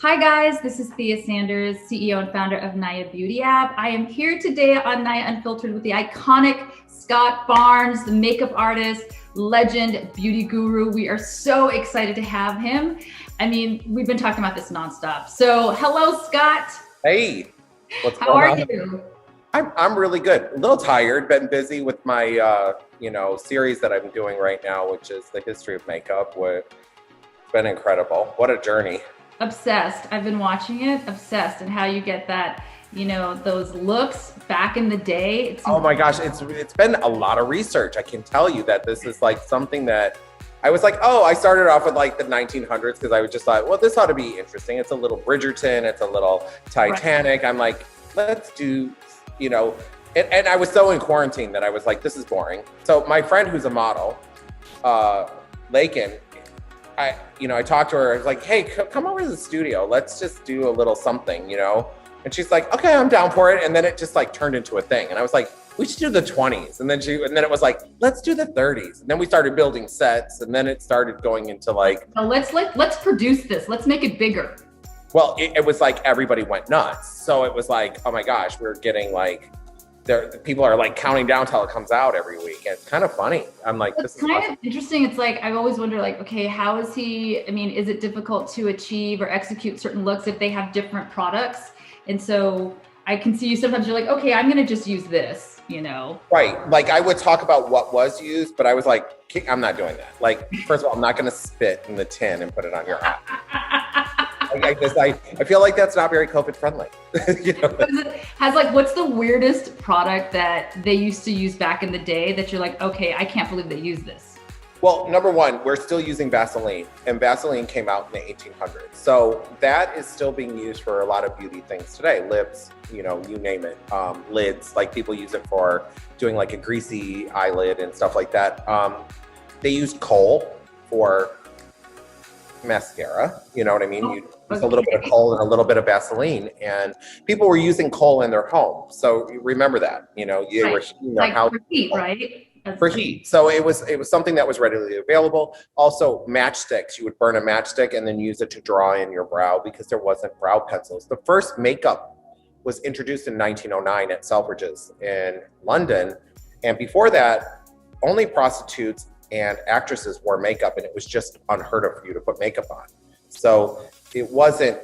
Hi guys, this is Thea Sanders, CEO and founder of Naya Beauty App. I am here today on Naya Unfiltered with the iconic Scott Barnes, the makeup artist, legend, beauty guru. We are so excited to have him. I mean, we've been talking about this nonstop. So hello, Scott. Hey, what's How going are on? you? I'm really good. A little tired. Been busy with my series that I'm doing right now, which is the history of makeup. It's been incredible. What a journey. Obsessed. I've been watching it, obsessed, and how you get that, those looks back in the day. Oh my gosh, it's been a lot of research. I can tell you that this is like something that I was like, oh, I started off with like the 1900s because I was just like, well, this ought to be interesting. It's a little Bridgerton, it's a little Titanic. Right. I'm like, let's do, and I was so in quarantine that I was like, this is boring. So my friend who's a model, Lakin, I talked to her. I was like, hey, come over to the studio. Let's just do a little something, And she's like, okay, I'm down for it. And then it just like turned into a thing. And I was like, we should do the 20s. And then it was like, let's do the 30s. And then we started building sets. And then it started going into like, now let's produce this. Let's make it bigger. Well, it was like everybody went nuts. So it was like, oh my gosh, we're getting like, people are like counting down till it comes out every week. And it's kind of funny. I'm like, this is kind of interesting. It's like, I've always wondered like, okay, how is is it difficult to achieve or execute certain looks if they have different products? And so I can see you sometimes you're like, okay, I'm going to just use this, Right. Like I would talk about what was used, but I was like, I'm not doing that. Like, first of all, I'm not going to spit in the tin and put it on your eye. I feel like that's not very COVID friendly. What's the weirdest product that they used to use back in the day that you're like, okay, I can't believe they use this? Well, number one, we're still using Vaseline, and Vaseline came out in the 1800s. So that is still being used for a lot of beauty things today. Lips, you name it. Lids, like people use it for doing like a greasy eyelid and stuff like that. They used kohl for mascara, you know what I mean? You use a little bit of kohl and a little bit of Vaseline, and people were using kohl in their home. So you remember that, they were heating their house. For heat, right? For heat. So it was something that was readily available. Also, matchsticks. You would burn a matchstick and then use it to draw in your brow because there wasn't brow pencils. The first makeup was introduced in 1909 at Selfridges in London. And before that, only prostitutes and actresses wore makeup, and it was just unheard of for you to put makeup on. So it wasn't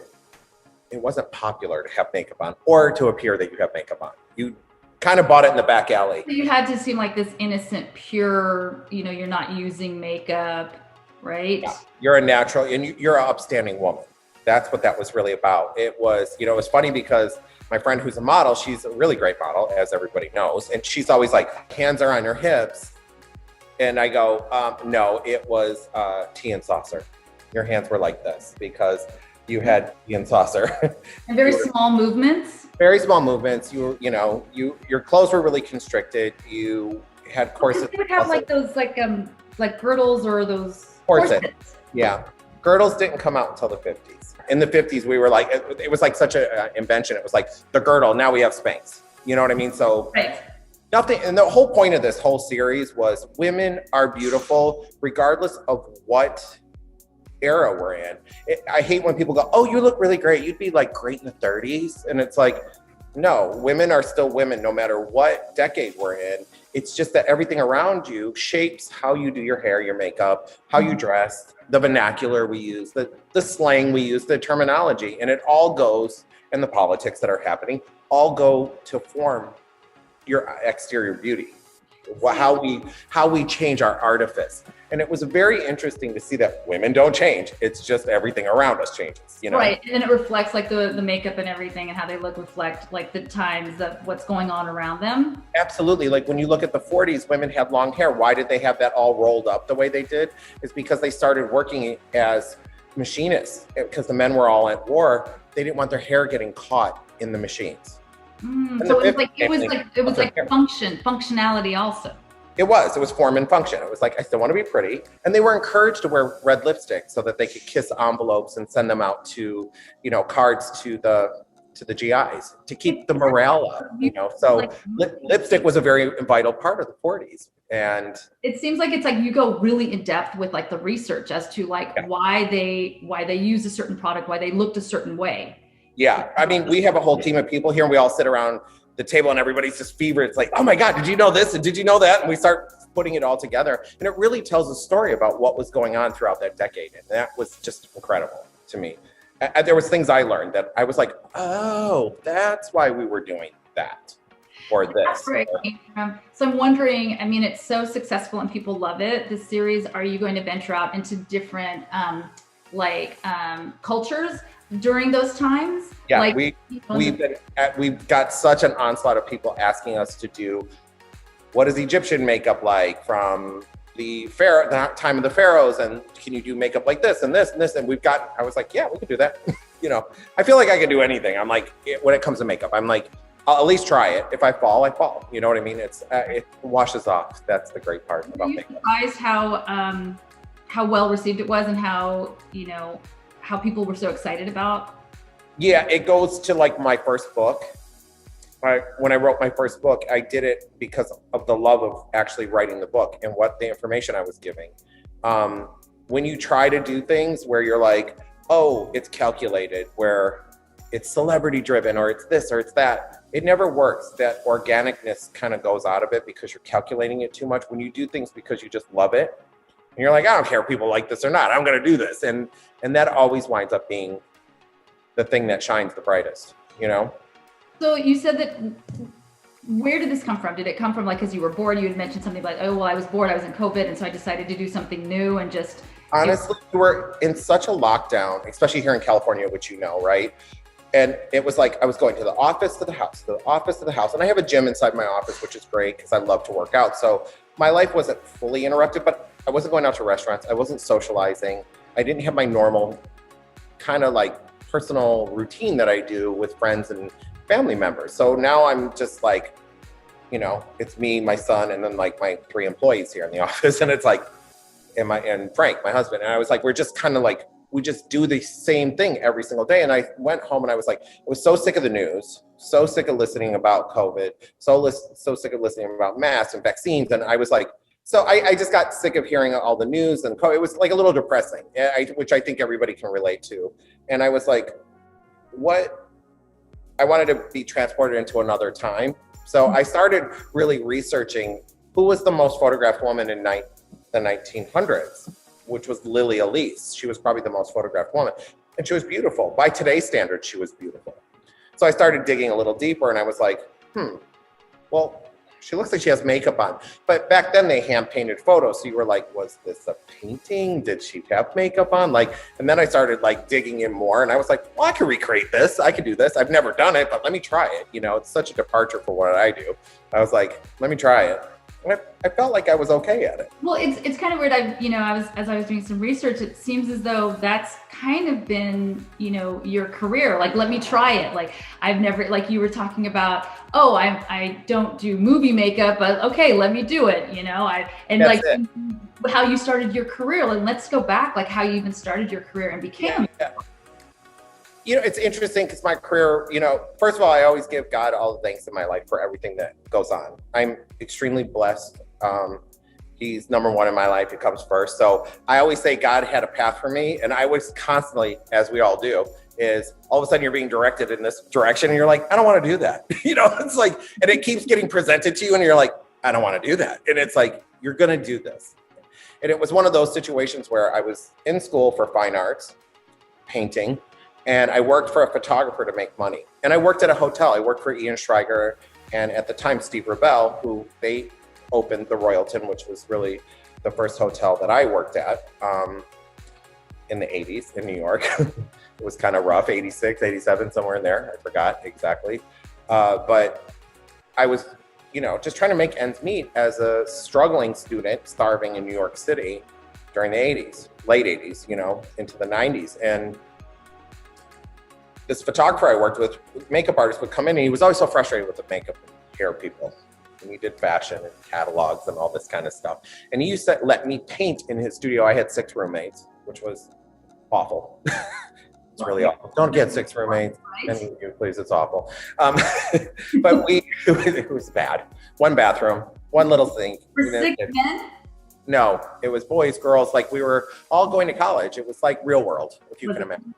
popular to have makeup on or to appear that you have makeup on. You kind of bought it in the back alley. You had to seem like this innocent, pure, you're not using makeup, right? Yeah. You're a natural, and you're an upstanding woman. That's what that was really about. It was, it was funny because my friend who's a model, she's a really great model, as everybody knows. And she's always like, hands are on her hips. And I go, no, it was tea and saucer. Your hands were like this because you had tea and saucer. And very small movements? Very small movements. Your clothes were really constricted. You had corsets. They would have like those like girdles or those corsets. Yeah. Girdles didn't come out until the 50s. In the 50s, we were like, it was like such an invention. It was like the girdle, now we have Spanx. You know what I mean? So right. Nothing, and the whole point of this whole series was women are beautiful regardless of what era we're in. I hate when people go, oh, you look really great. You'd be like great in the 30s. And it's like, no, women are still women no matter what decade we're in. It's just that everything around you shapes how you do your hair, your makeup, how you dress, the vernacular we use, the slang we use, the terminology, and it all goes, and the politics that are happening, all go to form your exterior beauty, how we change our artifice. And it was very interesting to see that women don't change. It's just everything around us changes, Right, and it reflects like the makeup and everything and how they look reflect like the times of what's going on around them. Absolutely. Like when you look at the 40s, women had long hair. Why did they have that all rolled up the way they did? It's because they started working as machinists because the men were all at war. They didn't want their hair getting caught in the machines. So it was like functionality also. It was form and function. It was like, I still want to be pretty. And they were encouraged to wear red lipstick so that they could kiss envelopes and send them out to, cards to the to the GIs to keep the morale up, you know. So like, lipstick was a very vital part of the 40s. And it seems like it's like you go really in depth with like the research as to like why they use a certain product, why they looked a certain way. Yeah, I mean, we have a whole team of people here, and we all sit around the table, and everybody's just fevered. It's like, oh my God, did you know this? And did you know that? And we start putting it all together, and it really tells a story about what was going on throughout that decade, and that was just incredible to me. There was things I learned that I was like, oh, that's why we were doing that or this. So I'm wondering, I mean, it's so successful and people love it. This series, are you going to venture out into different cultures during those times? Yeah, like, we've got such an onslaught of people asking us to do what is Egyptian makeup like from the time of the pharaohs, and can you do makeup like this and this and this? And I was like, yeah, we could do that. You know, I feel like I can do anything. I'm like, when it comes to makeup, I'm like, I'll at least try it. If I fall, I fall. You know what I mean? It washes off. That's the great part about makeup. Were you surprised how well received it was and how, you know, how people were so excited about? Yeah, it goes to like my first book. When I wrote my first book, I did it because of the love of actually writing the book and what the information I was giving. When you try to do things where you're like, oh, it's calculated, where it's celebrity driven, or it's this, or it's that, it never works. That organicness kind of goes out of it because you're calculating it too much. When you do things because you just love it, and you're like, I don't care if people like this or not, I'm going to do this. And that always winds up being the thing that shines the brightest, you know? So you said that, where did this come from? Did it come from like, because you were bored? You had mentioned something like, oh, well, I was bored, I was in COVID, and so I decided to do something new and just... Honestly, we were in such a lockdown, especially here in California, which you know, right? And it was like, I was going to the office, to the house, to the office, to the house. And I have a gym inside my office, which is great because I love to work out. So my life wasn't fully interrupted, but I wasn't going out to restaurants. I wasn't socializing. I didn't have my normal kind of like personal routine that I do with friends and family members. So now I'm just like, you know, it's me, my son, and then like my 3 employees here in the office. And it's like, and Frank, my husband. And I was like, we're just kind of like, we just do the same thing every single day. And I went home and I was like, I was so sick of the news, so sick of listening about COVID, so sick of listening about masks and vaccines. And I was like, so I just got sick of hearing all the news, and it was like a little depressing, which I think everybody can relate to. And I was like, I wanted to be transported into another time. So I started really researching who was the most photographed woman in the 1900s, which was Lily Elise. She was probably the most photographed woman. And she was beautiful. By today's standards, she was beautiful. So I started digging a little deeper, and I was like, well, she looks like she has makeup on. But back then they hand painted photos. So you were like, was this a painting? Did she have makeup on? And then I started like digging in more, and I was like, well, I can recreate this. I can do this. I've never done it, but let me try it. You know, it's such a departure for what I do. I was like, let me try it. And I felt like I was okay at it. Well, it's kind of weird. As I was doing some research, it seems as though that's kind of been, you know, your career. Like, let me try it. Like, I've never, like you were talking about, oh, I don't do movie makeup, but okay, let me do it. You know, how you started your career. Like, let's go back, like how you even started your career and became. Yeah. You know, it's interesting because my career, you know, first of all, I always give God all the thanks in my life for everything that goes on. I'm extremely blessed. He's number one in my life. He comes first. So I always say God had a path for me. And I was constantly, as we all do, is all of a sudden you're being directed in this direction. And you're like, I don't want to do that. You know, it's like, and it keeps getting presented to you. And you're like, I don't want to do that. And it's like, you're going to do this. And it was one of those situations where I was in school for fine arts, painting. And I worked for a photographer to make money. And I worked at a hotel. I worked for Ian Stryger and at the time, Steve Rebell, who they opened the Royalton, which was really the first hotel that I worked at in the 80s in New York. It was kind of rough, 86, 87, somewhere in there. I forgot exactly. But I was, you know, just trying to make ends meet as a struggling student, starving in New York City during the 80s, late 80s, you know, into the 90s. And this photographer I worked with, makeup artist, would come in, and he was always so frustrated with the makeup and hair people. And he did fashion and catalogs and all this kind of stuff. And he used to let me paint in his studio. I had 6 roommates, which was awful. It's really awful. Don't get 6 roommates. Right? And you, please, it's awful. But it was bad. One bathroom, one little sink. For 6 men? No, it was boys, girls. Like we were all going to college. It was like Real World, if you can imagine.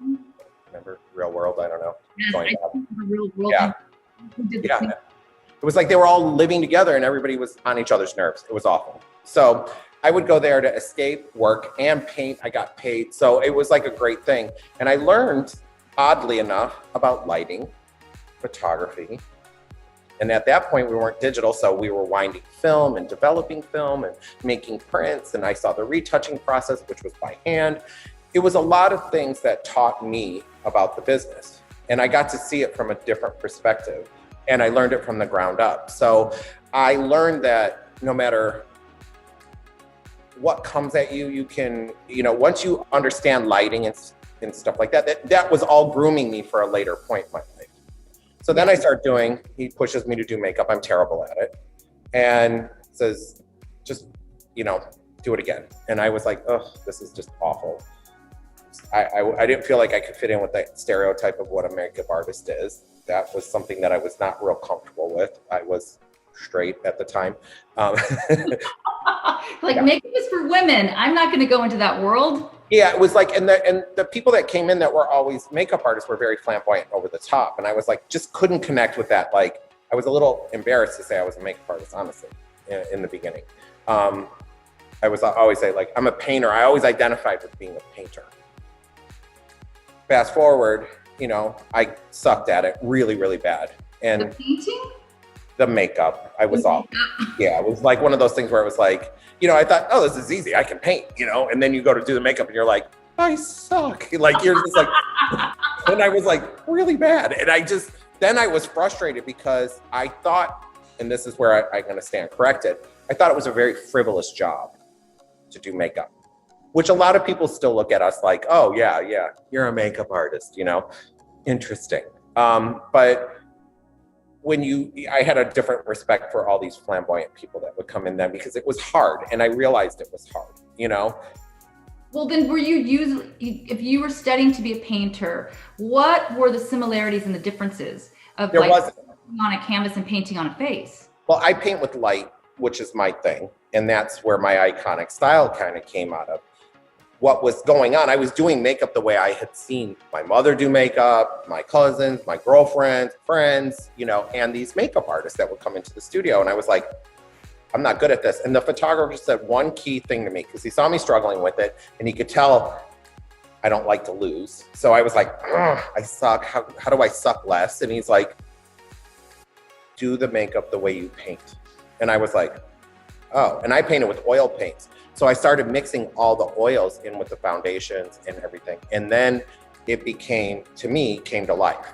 Remember Real World? I don't know. Yes, I remember Real World. Yeah. Yeah. It was like they were all living together and everybody was on each other's nerves. It was awful. So I would go there to escape work and paint. I got paid. So it was like a great thing. And I learned, oddly enough, about lighting, photography. And at that point, we weren't digital. So we were winding film and developing film and making prints. And I saw the retouching process, which was by hand. It was a lot of things that taught me about the business. And I got to see it from a different perspective. And I learned it from the ground up. So I learned that no matter what comes at you, you can, once you understand lighting and stuff like that, that was all grooming me for a later point in my life. So then I start he pushes me to do makeup. I'm terrible at it. And says, just, do it again. And I was like, oh, this is just awful. I didn't feel like I could fit in with that stereotype of what a makeup artist is. That was something that I was not real comfortable with. I was straight at the time. Makeup is for women. I'm not going to go into that world. Yeah, it was like, and the people that came in that were always makeup artists were very flamboyant, over the top. And I was like, just couldn't connect with that. Like, I was a little embarrassed to say I was a makeup artist, honestly, in the beginning. I was always say, like, I'm a painter. I always identified with being a painter. Fast forward, I sucked at it really, really bad. And the painting? The makeup, I was off. Yeah, it was like one of those things where it was like, I thought, oh, this is easy. I can paint, and then you go to do the makeup and you're like, I suck. Like, you're just like, and I was like really bad. And then I was frustrated because I thought, and this is where I'm going to stand corrected, I thought it was a very frivolous job to do makeup, which a lot of people still look at us like, oh, yeah, you're a makeup artist, interesting. But I had a different respect for all these flamboyant people that would come in then because it was hard. And I realized it was hard, Well, then if you were studying to be a painter, what were the similarities and the differences of painting on a canvas and painting on a face? Well, I paint with light, which is my thing. And that's where my iconic style kind of came out of. What was going on, I was doing makeup the way I had seen my mother do makeup, my cousins, my girlfriends, friends, and these makeup artists that would come into the studio. And I was like, I'm not good at this. And the photographer said one key thing to me, because he saw me struggling with it and he could tell I don't like to lose. So I was like, I suck. How do I suck less? And he's like, do the makeup the way you paint. And I was like, oh, and I painted with oil paints. So I started mixing all the oils in with the foundations and everything. And then it came to life.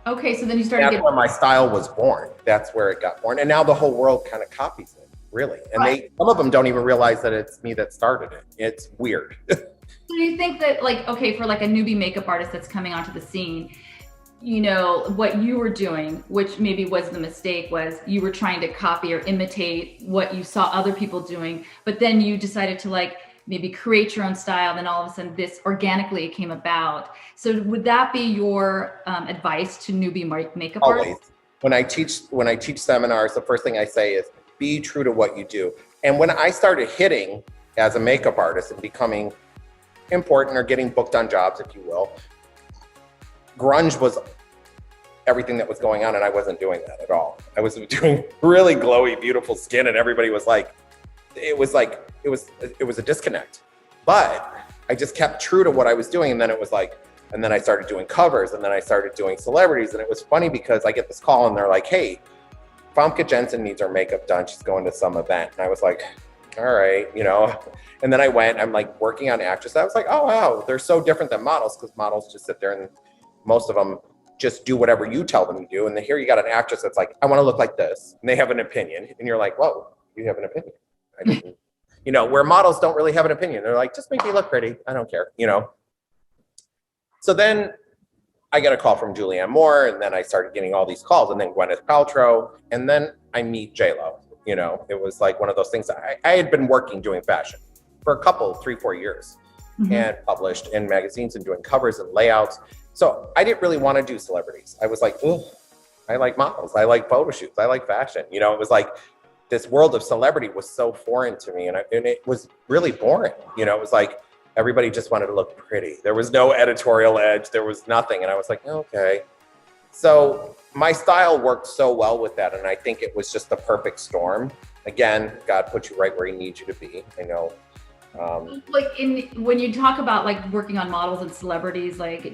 Okay, so then you started That's where my style was born. That's where it got born. And now the whole world kind of copies it, really. And some of them don't even realize that it's me that started it. It's weird. So do you think that for like a newbie makeup artist that's coming onto the scene, what you were doing, which maybe was the mistake, was you were trying to copy or imitate what you saw other people doing, but then you decided to maybe create your own style. Then all of a sudden this organically came about. So would that be your advice to newbie makeup artists? When I teach seminars, the first thing I say is be true to what you do. And when I started hitting as a makeup artist and becoming important or getting booked on jobs, if you will, grunge was everything that was going on, and I wasn't doing that at all. I was doing really glowy, beautiful skin, and everybody was like, it was a disconnect. But I just kept true to what I was doing, and then and then I started doing covers, and then I started doing celebrities, and it was funny because I get this call, and they're like, hey, Famke Jensen needs her makeup done. She's going to some event. And I was like, all right, And then I went, I'm working on actresses. I was like, oh, wow, they're so different than models, because models just sit there and most of them just do whatever you tell them to do. And then here you got an actress that's like, I want to look like this. And they have an opinion. And you're like, whoa, you have an opinion. I didn't, where models don't really have an opinion. They're like, just make me look pretty. I don't care, So then I get a call from Julianne Moore, and then I started getting all these calls, and then Gwyneth Paltrow, and then I meet J-Lo. It was like one of those things. I had been working doing fashion for a couple, 3-4 years. and published in magazines and doing covers and layouts. So I didn't really want to do celebrities. I was like, oh, I like models. I like photo shoots. I like fashion. You know, it was like this world of celebrity was so foreign to me. And it was really boring. You know, it was like everybody just wanted to look pretty. There was no editorial edge. There was nothing. And I was like, okay. So my style worked so well with that. And I think it was just the perfect storm. Again, God put you right where he needs you to be. I know. Like when you talk about like working on models and celebrities, like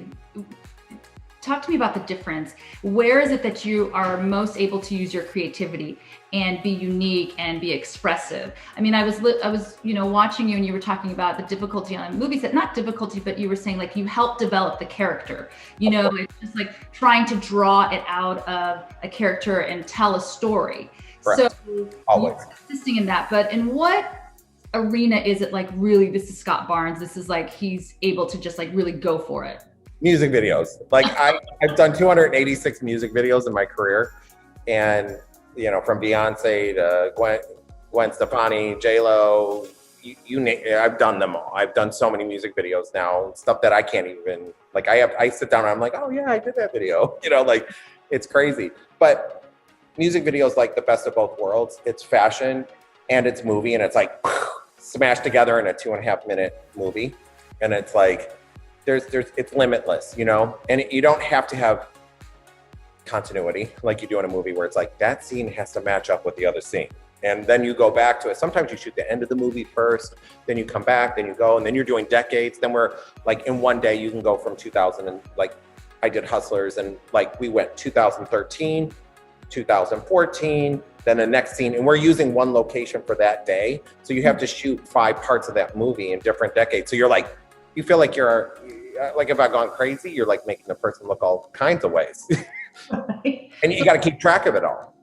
talk to me about the difference. Where is it that you are most able to use your creativity and be unique and be expressive? I mean, I was, you know, watching you and you were talking about the difficulty on a movie set, not difficulty, but you were saying like you helped develop the character, you know, it's just like trying to draw it out of a character and tell a story. Correct. So Always you're assisting in that, but in what arena is it like really, this is Scott Barnes, this is like, he's able to just like really go for it? Music videos. Like I've done 286 music videos in my career, and you know, from Beyonce to Gwen Stefani, J-Lo, you name it, I've done them all. I've done so many music videos now, stuff that I can't even, like I sit down and I'm like, oh yeah, I did that video. You know, like it's crazy. But music videos like the best of both worlds. It's fashion and it's movie, and it's like smashed together in a 2.5 minute movie. And it's like, it's limitless, you know, and you don't have to have continuity like you do in a movie where it's like that scene has to match up with the other scene. And then you go back to it. Sometimes you shoot the end of the movie first, then you come back, then you go, and then you're doing decades. Then we're like in one day, you can go from 2000 and like I did Hustlers and like we went 2013, 2014, then the next scene, and we're using one location for that day. So you have to shoot 5 parts of that movie in different decades. So you're like, you feel like you're like, if I've gone crazy, you're like making the person look all kinds of ways. And you got to keep track of it all.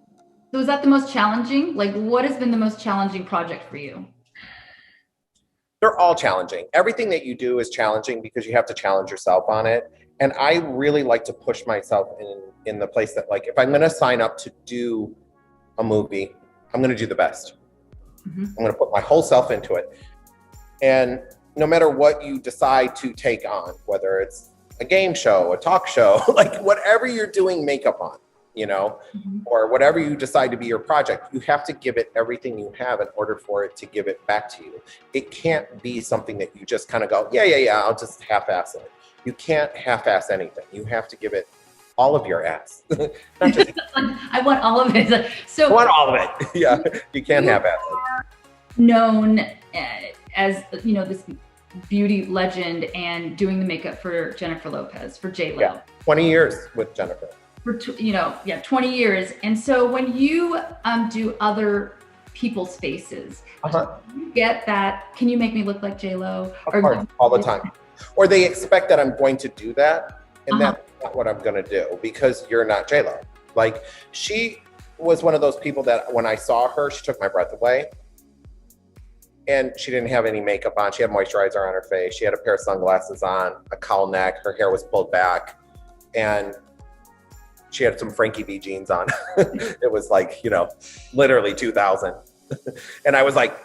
So is that the most challenging? Like what has been the most challenging project for you? They're all challenging. Everything that you do is challenging because you have to challenge yourself on it. And I really like to push myself in the place that like, if I'm going to sign up to do a movie, I'm going to do the best. I'm going to put my whole self into it. And no matter what you decide to take on, whether it's a game show, a talk show, like whatever you're doing makeup on, you know, or whatever you decide to be your project, you have to give it everything you have in order for it to give it back to you. It can't be something that you just kind of go, yeah, I'll just half-ass it. You can't half-ass anything. You have to give it all of your ass. Not just, I want all of it. So I want all of it. Yeah, you can't half-ass it. Known as, you know, this beauty legend and doing the makeup for Jennifer Lopez, for J-Lo. Yeah, 20 years with Jennifer. For, you know, 20 years. And so when you do other people's faces, do you get that, can you make me look like J-Lo? Of course, all the time. Or they expect that I'm going to do that, and that's not what I'm going to do because you're not J-Lo. Like, she was one of those people that when I saw her, she took my breath away. And she didn't have any makeup on. She had moisturizer on her face. She had a pair of sunglasses on, a cowl neck. Her hair was pulled back. And she had some Frankie B jeans on. It was like, you know, literally 2000. And I was like,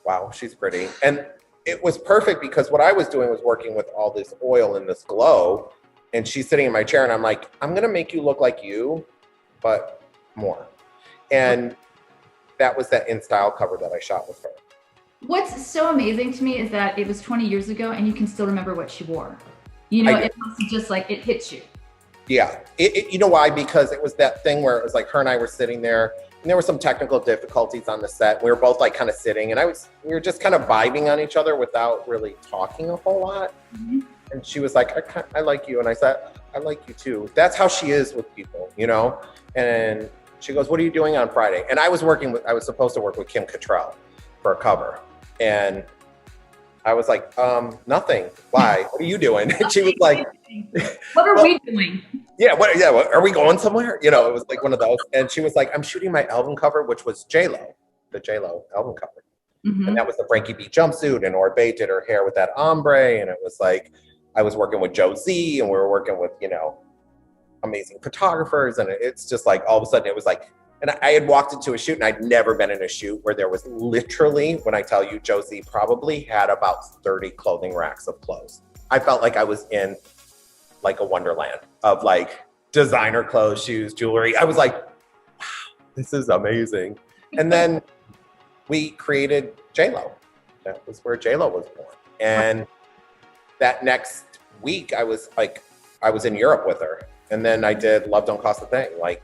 wow, she's pretty. And it was perfect because what I was doing was working with all this oil and this glow. And she's sitting in my chair and I'm like, I'm going to make you look like you, but more. And that was that In Style cover that I shot with her. What's so amazing to me is that it was 20 years ago and you can still remember what she wore. You know, it must just like, it hits you. Yeah. You know why? Because it was that thing where it was like her and I were sitting there and there were some technical difficulties on the set. We were both like kind of sitting and we were just kind of vibing on each other without really talking a whole lot. And she was like, I like you. And I said, I like you too. That's how she is with people, you know? And she goes, what are you doing on Friday? And I was supposed to work with Kim Cattrall for a cover. And I was like, nothing. Why? What are you doing? And she was like, what are we doing? Yeah, are we going somewhere? You know, it was like one of those. And she was like, I'm shooting my album cover, which was J-Lo, the J-Lo album cover. And that was the Frankie B jumpsuit, and Orbe did her hair with that ombre. And it was like, I was working with Joe Z, and we were working with, you know, amazing photographers. And it's just like, all of a sudden it was like, And I had walked into a shoot, and I'd never been in a shoot where there was literally, when I tell you, Josie probably had about 30 clothing racks of clothes. I felt like I was in like a wonderland of like designer clothes, shoes, jewelry. I was like, wow, this is amazing. And then we created J-Lo. That was where J-Lo was born. And that next week, I was in Europe with her. And then I did Love Don't Cost a Thing. Like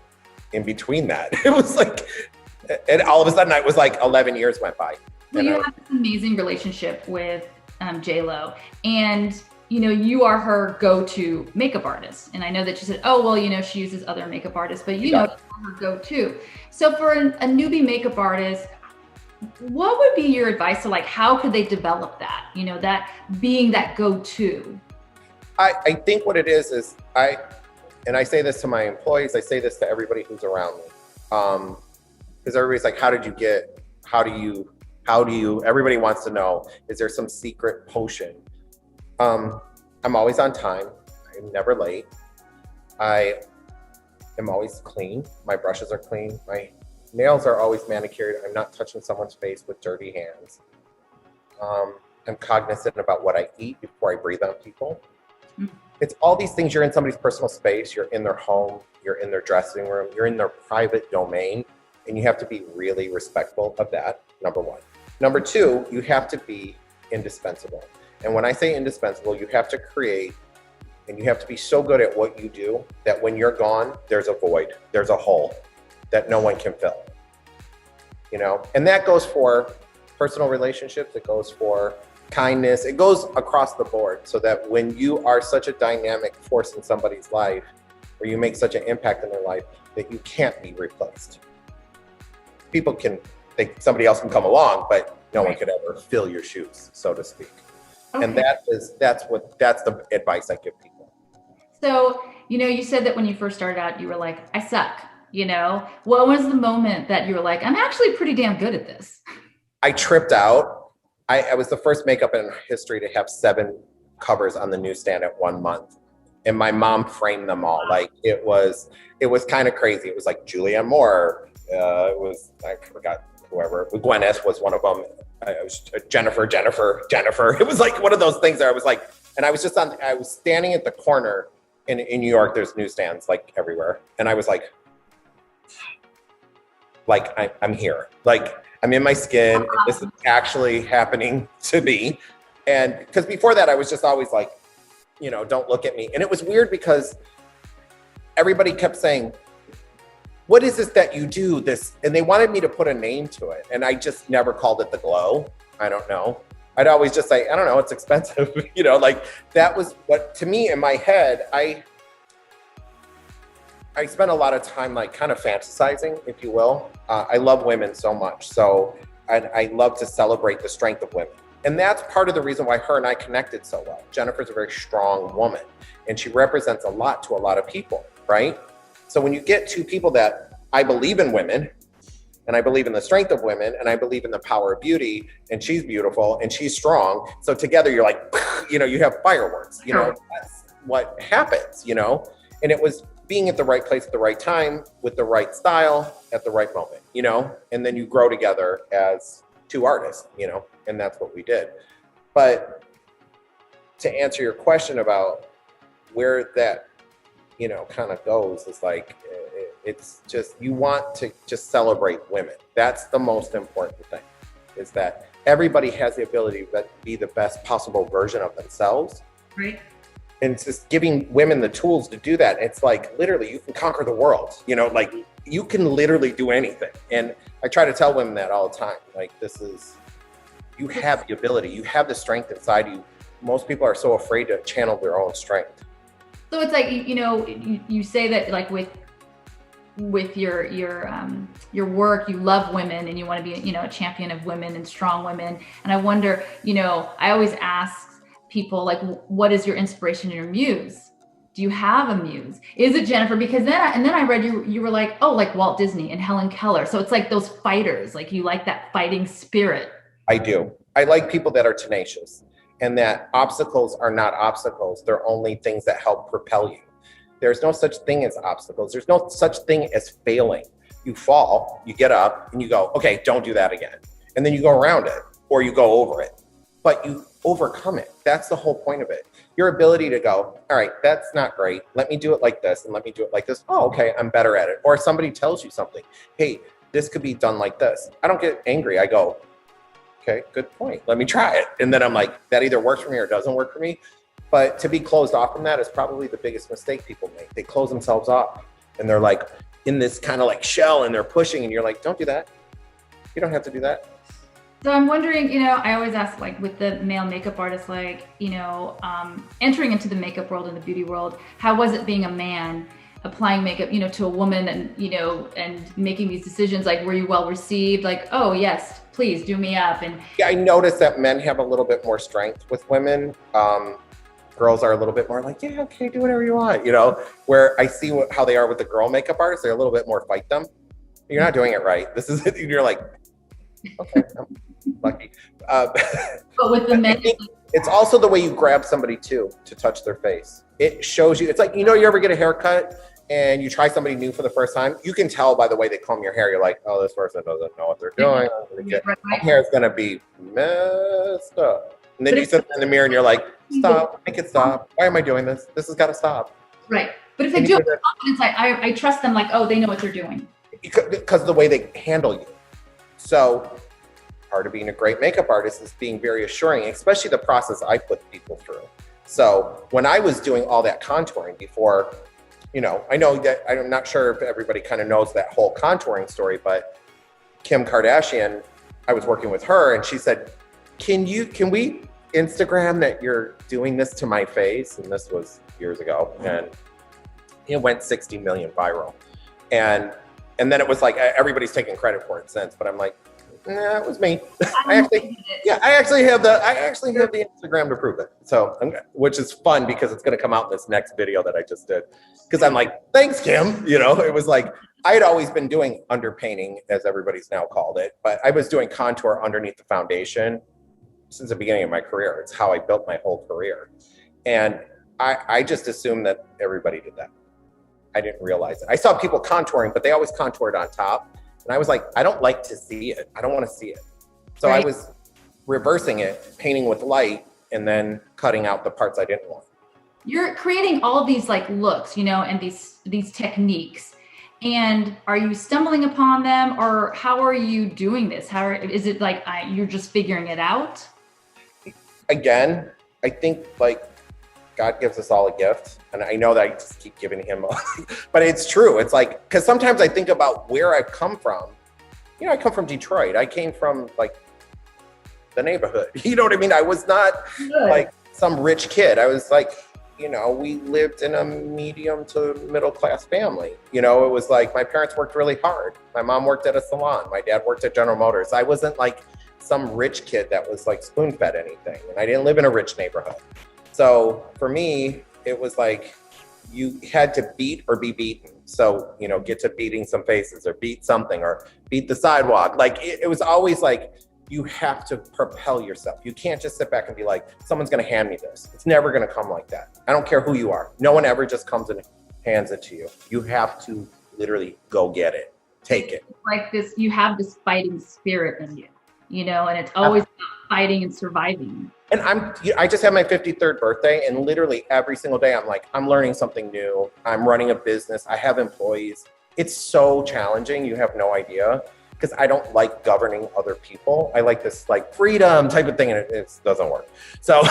in between that, it was like, and all of a sudden, it was like 11 years went by. Well, you have this amazing relationship with J-Lo, and you are her go-to makeup artist. And I know that you said, oh, well, she uses other makeup artists, but you are her go-to. So for a newbie makeup artist, what would be your advice to like, how could they develop that, that being that go-to? I think what it is and I say this to my employees, I say this to everybody who's around me. Because everybody's like, how do you, everybody wants to know, is there some secret potion? I'm always on time. I'm never late. I am always clean. My brushes are clean. My nails are always manicured. I'm not touching someone's face with dirty hands. I'm cognizant about what I eat before I breathe on people. It's all these things. You're in somebody's personal space. You're in their home. You're in their dressing room. You're in their private domain. And you have to be really respectful of that, number one. Number two, you have to be indispensable. And when I say indispensable, you have to create and you have to be so good at what you do that when you're gone, there's a void, there's a hole that no one can fill. And that goes for personal relationships, it goes for kindness, it goes across the board, so that when you are such a dynamic force in somebody's life, or you make such an impact in their life, that you can't be replaced. People can think somebody else can come along, but no one could ever fill your shoes, so to speak. Okay. And that's the advice I give people. So, you said that when you first started out, you were like, I suck, What was the moment that you were like, I'm actually pretty damn good at this? I tripped out. I was the first makeup in history to have 7 covers on the newsstand at 1 month. And my mom framed them all. Like it was kind of crazy. It was like Julianne Moore. I forgot whoever. Gwyneth was one of them. It was Jennifer. It was like one of those things that I was like, and I was standing at the corner in New York. There's newsstands like everywhere. And I was like I'm here. Like I'm in my skin. And this is actually happening to me. And because before that, I was just always like, don't look at me. And it was weird because everybody kept saying, what is this that you do this? And they wanted me to put a name to it. And I just never called it the glow. I don't know. I'd always just say, I don't know, it's expensive. Like that was what, to me in my head, I spent a lot of time like kind of fantasizing, if you will. I love women so much. So I love to celebrate the strength of women. And that's part of the reason why her and I connected so well. Jennifer's a very strong woman and she represents a lot to a lot of people, right? So when you get 2 people that I believe in women and I believe in the strength of women and I believe in the power of beauty and she's beautiful and she's strong. So together you're like, you have fireworks, that's what happens, and it was being at the right place at the right time with the right style at the right moment, and then you grow together as 2 artists, and that's what we did. But to answer your question about where that, kind of goes is like, it's just, you want to just celebrate women. That's the most important thing, is that everybody has the ability to be the best possible version of themselves. Right. And it's just giving women the tools to do that. It's like, literally, you can conquer the world, like you can literally do anything. And I try to tell women that all the time. Like, you have the ability, you have the strength inside you. Most people are so afraid to channel their own strength. So it's like, you say that like with your work, you love women and you want to be, a champion of women and strong women. And I wonder, I always ask people like, what is your inspiration and your muse? Do you have a muse? Is it Jennifer? Because then I read you were like, oh, like Walt Disney and Helen Keller. So it's like those fighters, like you like that fighting spirit. I do. I like people that are tenacious and that obstacles are not obstacles. They're only things that help propel you. There's no such thing as obstacles. There's no such thing as failing. There's no such thing as you fall, you get up and you go, okay, don't do that again. And then you go around it or you go over it, but you overcome it. That's the whole point of it. Your ability to go, all right, that's not great. Let me do it like this and let me do it like this. Oh, okay, I'm better at it. Or somebody tells you something. Hey, this could be done like this. I don't get angry. I go, okay, good point. Let me try it. And then I'm like, that either works for me or doesn't work for me. But to be closed off from that is probably the biggest mistake people make. They close themselves off and they're like in this kind of like shell and they're pushing and you're like, don't do that. You don't have to do that. So I'm wondering, you know, I always ask, like, with the male makeup artists, like, you know, entering into the makeup world and the beauty world, how was it being a man applying makeup, you know, to a woman and, you know, and making these decisions? Like, were you well received? Like, oh yes, please do me up. And yeah, I noticed that men have a little bit more strength with women. Girls are a little bit more like, yeah, okay, do whatever you want, you know, where I see how they are with the girl makeup artists. They're a little bit more fight them. You're not doing it right. This is it. You're like, okay, I'm lucky. But with the men, it's also the way you grab somebody too to touch their face. It shows you. It's like, you know, you ever get a haircut and you try somebody new for the first time. You can tell by the way they comb your hair. You're like, oh, this person doesn't know what they're doing. My hair is gonna be messed up. And then you sit in the mirror and you're like, stop, make it stop. Why am I doing this? This has got to stop. Right. But if they do have confidence, I trust them. Like, oh, they know what they're doing. Because of the way they handle you. So part of being a great makeup artist is being very assuring, especially the process I put people through. So when I was doing all that contouring before, you know, I know that I'm not sure if everybody kind of knows that whole contouring story, but Kim Kardashian, I was working with her and she said, can we Instagram that you're doing this to my face? And this was years ago. And it went 60 million viral. And then it was like, everybody's taking credit for it since, but I'm like, nah, it was me. I actually have the Instagram to prove it. So, which is fun because it's going to come out in this next video that I just did. Because I'm like, thanks, Kim. You know, it was like, I had always been doing underpainting, as everybody's now called it, but I was doing contour underneath the foundation since the beginning of my career. It's how I built my whole career. And I just assumed that everybody did that. I didn't realize it. I saw people contouring, but they always contoured on top. And I was like, I don't like to see it. I don't want to see it. So I was reversing it, painting with light, and then cutting out the parts I didn't want. You're creating all these like looks, you know, and these techniques. And are you stumbling upon them, or how are you doing this? Is it like you're just figuring it out? Again, I think like God gives us all a gift. And I know that I just keep giving him, but it's true. It's like, because sometimes I think about where I've come from. You know, I come from Detroit. I came from like the neighborhood. You know what I mean? I was not like some rich kid. I was like, you know, we lived in a medium to middle class family. You know, it was like my parents worked really hard. My mom worked at a salon. My dad worked at General Motors. I wasn't like some rich kid that was like spoon-fed anything. And I didn't live in a rich neighborhood. So for me, it was like you had to beat or be beaten. So, you know, get to beating some faces or beat something or beat the sidewalk. Like it was always like, you have to propel yourself. You can't just sit back and be like, someone's going to hand me this. It's never going to come like that. I don't care who you are. No one ever just comes and hands it to you. You have to literally go get it. Take it. Like this, you have this fighting spirit in you, you know, and it's always about fighting and surviving. And I just had my 53rd birthday, and literally every single day I'm like, I'm learning something new. I'm running a business. I have employees. It's so challenging. You have no idea, because I don't like governing other people. I like this like freedom type of thing, and it doesn't work. So,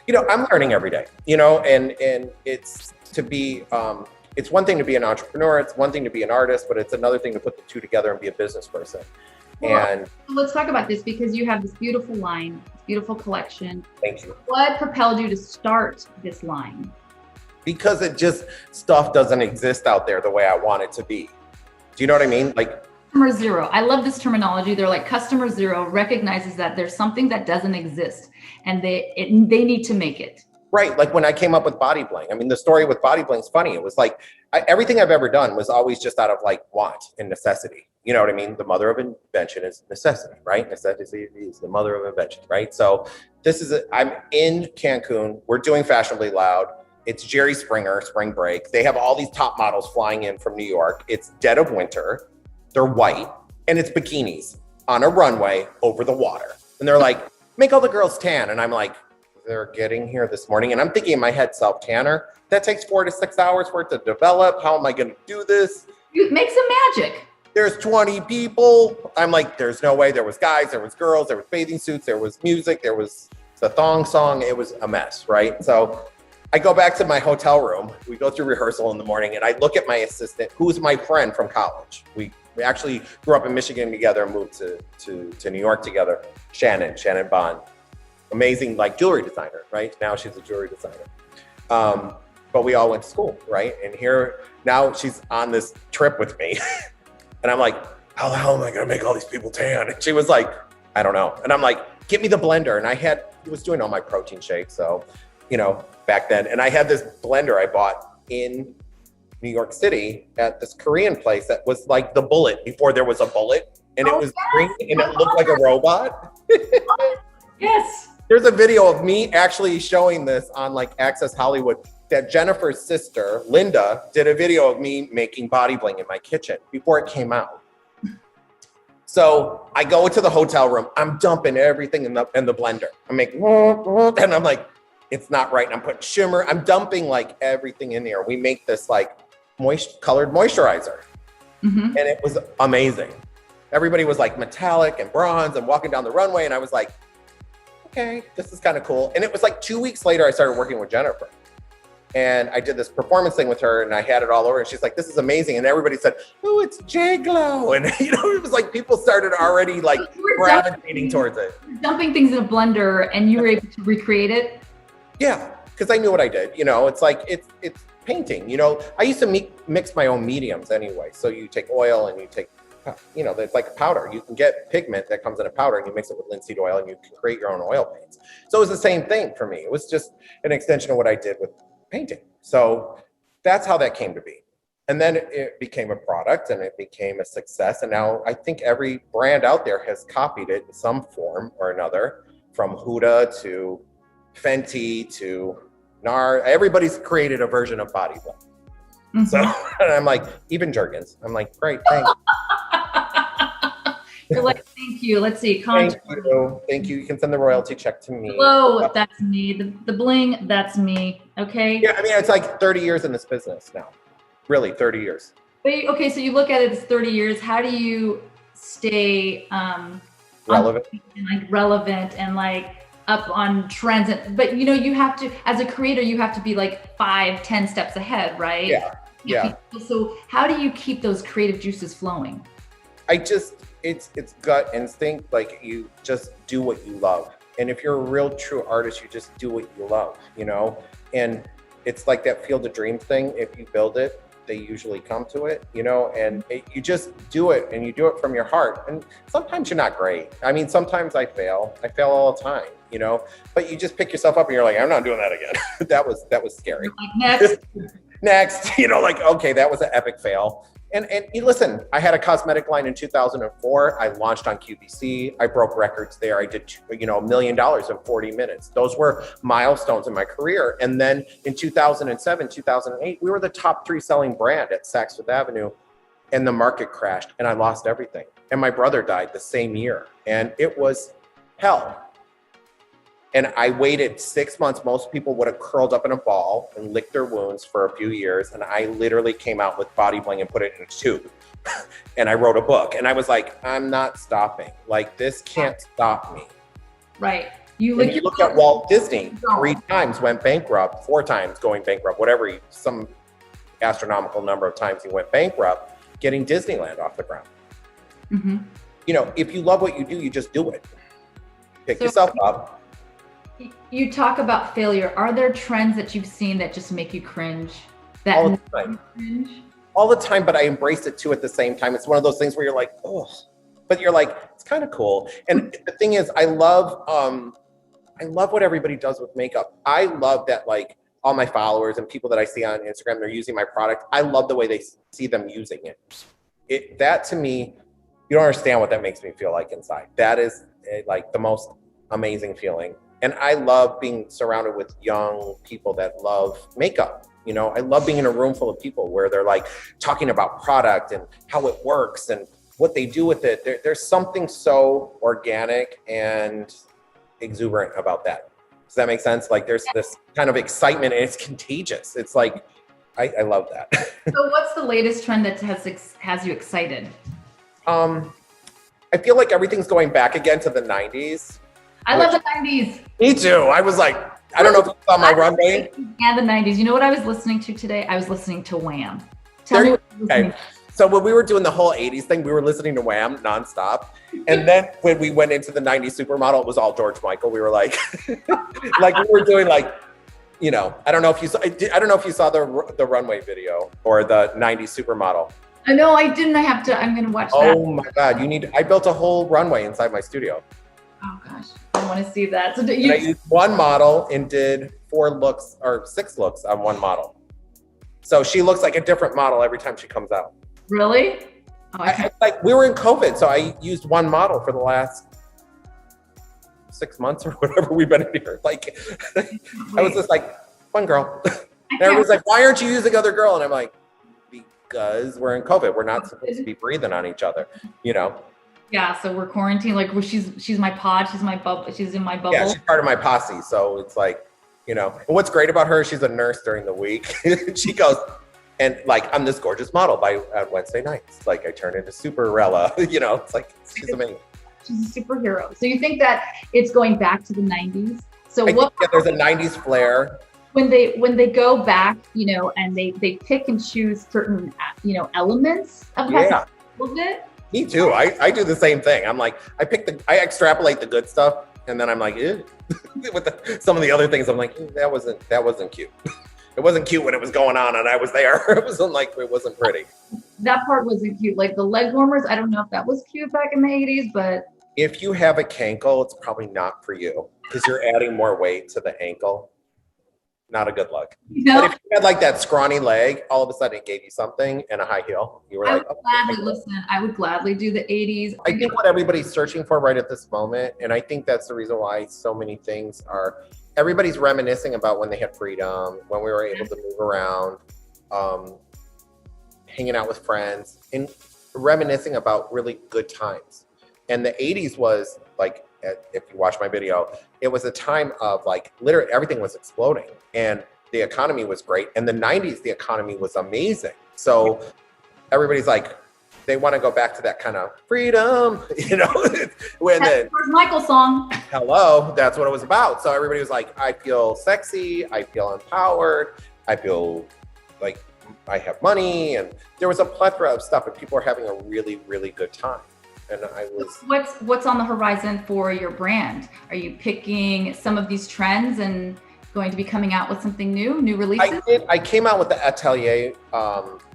you know, I'm learning every day, you know, and it's to be, it's one thing to be an entrepreneur. It's one thing to be an artist, but it's another thing to put the two together and be a business person. Well, let's talk about this, because you have this beautiful line, this beautiful collection. Thank you. What propelled you to start this line? Because stuff doesn't exist out there the way I want it to be. Do you know what I mean? Like customer zero. I love this terminology. They're like, customer zero recognizes that there's something that doesn't exist, and they need to make it. Right. Like when I came up with Body Bling. I mean, the story with Body Bling is funny. It was like, everything I've ever done was always just out of like want and necessity. You know what I mean? The mother of invention is necessity, right? Necessity is the mother of invention, right? So I'm in Cancun. We're doing Fashionably Loud. It's Jerry Springer, spring break. They have all these top models flying in from New York. It's dead of winter. they're white, and it's bikinis on a runway over the water. And they're like, make all the girls tan. And I'm like, they're getting here this morning. And I'm thinking in my head, self-tanner, that takes 4 to 6 hours for it to develop. How am I going to do this? You make some magic. There's 20 people. I'm like, there's no way. There was guys, there was girls, there was bathing suits, there was music, there was the thong song. It was a mess, right? So I go back to my hotel room. We go through rehearsal in the morning, and I look at my assistant, who's my friend from college. We actually grew up in Michigan together and moved to New York together. Shannon Bond. Amazing, like, jewelry designer, right? Now she's a jewelry designer. But we all went to school, right? And here, now she's on this trip with me. And I'm like, how the hell am I gonna make all these people tan? And she was like, I don't know. And I'm like, get me the blender. And he was doing all my protein shakes. So, back then. And I had this blender I bought in New York City at this Korean place that was like the Bullet before there was a Bullet. And it was green and it looked like a robot. Yes. There's a video of me actually showing this on like Access Hollywood, that Jennifer's sister, Linda, did a video of me making body bling in my kitchen before it came out. So I go into the hotel room, I'm dumping everything in the blender. I'm making, and I'm like, it's not right. And I'm putting shimmer, I'm dumping like everything in there. We make this like colored moisturizer. And it was amazing. Everybody was like metallic and bronze and walking down the runway. And I was like, okay, this is kind of cool. And it was like 2 weeks later, I started working with Jennifer. And I did this performance thing with her and I had it all over. And she's like, this is amazing. And everybody said, oh, it's J-Glow. And it was like people started already like gravitating towards it. Dumping things in a blender and you were able to recreate it? Yeah, because I knew what I did. It's like, it's painting. I used to mix my own mediums anyway. So you take oil and you take, it's like a powder. You can get pigment that comes in a powder and you mix it with linseed oil and you can create your own oil paints. So it was the same thing for me. It was just an extension of what I did with painting. So that's how that came to be. And then it became a product and it became a success. And now I think every brand out there has copied it in some form or another, from Huda to Fenty to NAR. Everybody's created a version of body bling. So and I'm like, even Jergens. I'm like, great, thanks. You're like, thank you. Let's see. Thank you. You can send the royalty check to me. Hello, that's me. The bling, that's me. Okay. Yeah, I mean, it's like 30 years in this business now. Really, 30 years. But okay, so you look at it as 30 years. How do you stay relevant and like up on trends? But you have to, as a creator, you have to be like 5-10 steps ahead, right? Yeah. So how do you keep those creative juices flowing? It's gut instinct. Like, you just do what you love. And if you're a real true artist, you just do what you love, and it's like that Field of Dreams thing. If you build it, they usually come to it, and you just do it and you do it from your heart. And sometimes you're not great. I mean, sometimes I fail all the time, but you just pick yourself up and you're like, I'm not doing that again. that was scary. Like, Next, like, okay, that was an epic fail. And listen, I had a cosmetic line in 2004. I launched on QVC. I broke records there. I did, $1 million in 40 minutes. Those were milestones in my career. And then in 2007, 2008, we were the top 3 selling brand at Saks Fifth Avenue, and the market crashed and I lost everything. And my brother died the same year, and it was hell. And I waited 6 months. Most people would have curled up in a ball and licked their wounds for a few years. And I literally came out with body bling and put it in a tube. And I wrote a book. And I was like, I'm not stopping. Like, this can't stop me. Right. You look at Walt Disney, 3 times went bankrupt, 4 times going bankrupt, some astronomical number of times he went bankrupt, getting Disneyland off the ground. If you love what you do, you just do it. Pick yourself up. You talk about failure. Are there trends that you've seen that just make you cringe? All the time. All the time, but I embrace it too at the same time. It's one of those things where you're like, oh, but you're like, it's kind of cool. And the thing is, I love what everybody does with makeup. I love that, like, all my followers and people that I see on Instagram, they're using my product. I love the way they see them using it. That to me, you don't understand what that makes me feel like inside. That is like the most amazing feeling. And I love being surrounded with young people that love makeup. I love being in a room full of people where they're like talking about product and how it works and what they do with it, there's something so organic and exuberant about that. Does that make sense? Like there's this kind of excitement and it's contagious. It's like, I love that. So what's the latest trend that has you excited? I feel like everything's going back again to the 90s. I love the 90s. Me too. I was like, I don't know if you saw my runway. And the 90s. You know what I was listening to today? I was listening to Wham. Tell me what you were listening to. So when we were doing the whole 80s thing, we were listening to Wham nonstop. And then when we went into the 90s supermodel, it was all George Michael. We were like, like we were doing like, you know, I don't know if you saw the runway video or the 90s supermodel. No, I didn't. I'm going to watch that. Oh my God. I built a whole runway inside my studio. Oh gosh, I want to see that. So I used one model and did 4 looks or 6 looks on one model. So she looks like a different model every time she comes out. Really? Oh, like we were in COVID, so I used one model for the last 6 months or whatever we've been in here. Like, I was just like, one girl. And everyone's like, why aren't you using other girl? And I'm like, because we're in COVID. We're not supposed to be breathing on each other, you know? Yeah, so we're quarantined. Like, she's my pod. She's my bubble. She's in my bubble. Yeah, she's part of my posse. So it's like, you know. And what's great about her, she's a nurse during the week. She goes, and like, I'm this gorgeous model on Wednesday nights. Like, I turn into Superella. You know, it's like, she's amazing. She's a superhero. So you think that it's going back to the 90s? So there's a 90s flair. When they go back, you know, and they pick and choose certain, you know, elements of that little bit. Me too. I do the same thing. I'm like, I extrapolate the good stuff, and then I'm like, with some of the other things, I'm like, that wasn't cute. It wasn't cute when it was going on and I was there. It wasn't pretty. That part wasn't cute. Like the leg warmers, I don't know if that was cute back in the 80s, but. If you have a cankle, it's probably not for you because you're adding more weight to the ankle. Not a good look. You know? But if you had like that scrawny leg, all of a sudden it gave you something and a high heel. You were I would gladly do the 80s. I think what everybody's searching for right at this moment, and I think that's the reason why so many things everybody's reminiscing about when they had freedom, when we were able to move around, hanging out with friends, and reminiscing about really good times. And the 80s was like, if you watch my video, it was a time of like literally everything was exploding and the economy was great. And the 90s, the economy was amazing. So everybody's like, they want to go back to that kind of freedom, you know, when the Michael song. Hello, that's what it was about. So everybody was like, I feel sexy, I feel empowered, I feel like I have money. And there was a plethora of stuff and people were having a really, really good time. And I was. What's on the horizon for your brand? Are you picking some of these trends and going to be coming out with something new releases? I came out with the Atelier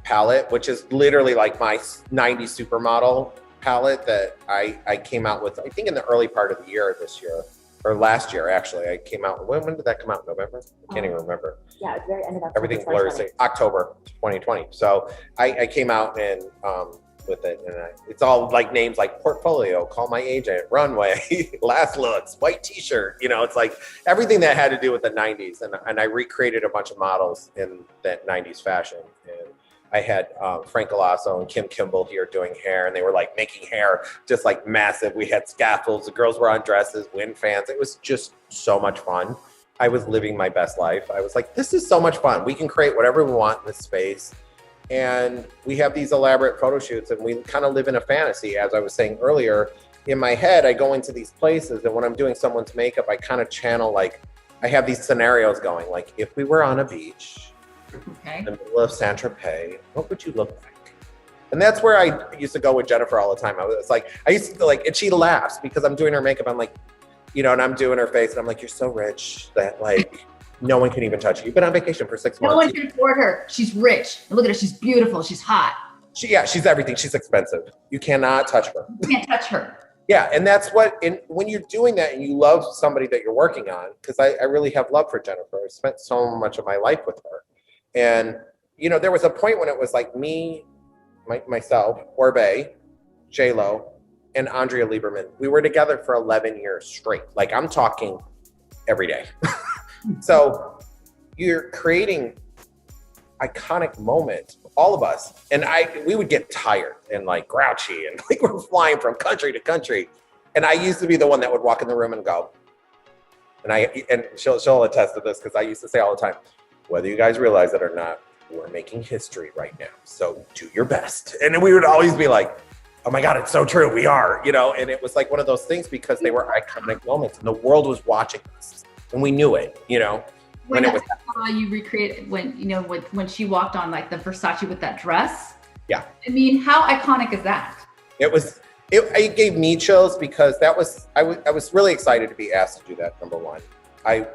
palette, which is literally like my 90s supermodel palette that I came out with, I think in the early part of the year this year, or last year actually. I came out, when did that come out? November? I can't even remember. Yeah, it's very end of October. Everything blurs, October 2020. So I came out and with it, and it's all like names like Portfolio, Call My Agent, Runway, Last Looks, White T-shirt, you know, it's like everything that had to do with the 90s, and I recreated a bunch of models in that 90s fashion. And I had Frank Galasso and Kim Kimball here doing hair, and they were like making hair just like massive. We had scaffolds, the girls were on dresses, wind fans. It was just so much fun. I was living my best life. I was like, this is so much fun. We can create whatever we want in this space. And we have these elaborate photo shoots and we kind of live in a fantasy. As I was saying earlier, in my head, I go into these places and when I'm doing someone's makeup, I kind of channel, like, I have these scenarios going, like, if we were on a beach in the middle of Saint-Tropez, what would you look like? And that's where I used to go with Jennifer all the time. I used to like, and she laughs because I'm doing her makeup. I'm like, you know, and I'm doing her face and I'm like, you're so rich that like, no one can even touch you. You've been on vacation for 6 months. No one can afford her. She's rich. And look at her. She's beautiful. She's hot. She's everything. She's expensive. You cannot touch her. You can't touch her. Yeah. And that's when you're doing that and you love somebody that you're working on, because I really have love for Jennifer. I spent so much of my life with her. And, you know, there was a point when it was like me, myself, Orbe, J-Lo, and Andrea Lieberman. We were together for 11 years straight. Like I'm talking every day. So you're creating iconic moment, all of us. And we would get tired and like grouchy and like we're flying from country to country. And I used to be the one that would walk in the room and go, and she'll attest to this because I used to say all the time, whether you guys realize it or not, we're making history right now. So do your best. And we would always be like, oh my God, it's so true. We are, and it was like one of those things because they were iconic moments and the world was watching us and we knew it, when it was you recreated when she walked on like the Versace with that dress. Yeah. I mean, how iconic is that? It gave me chills because I was really excited to be asked to do that. Number one, I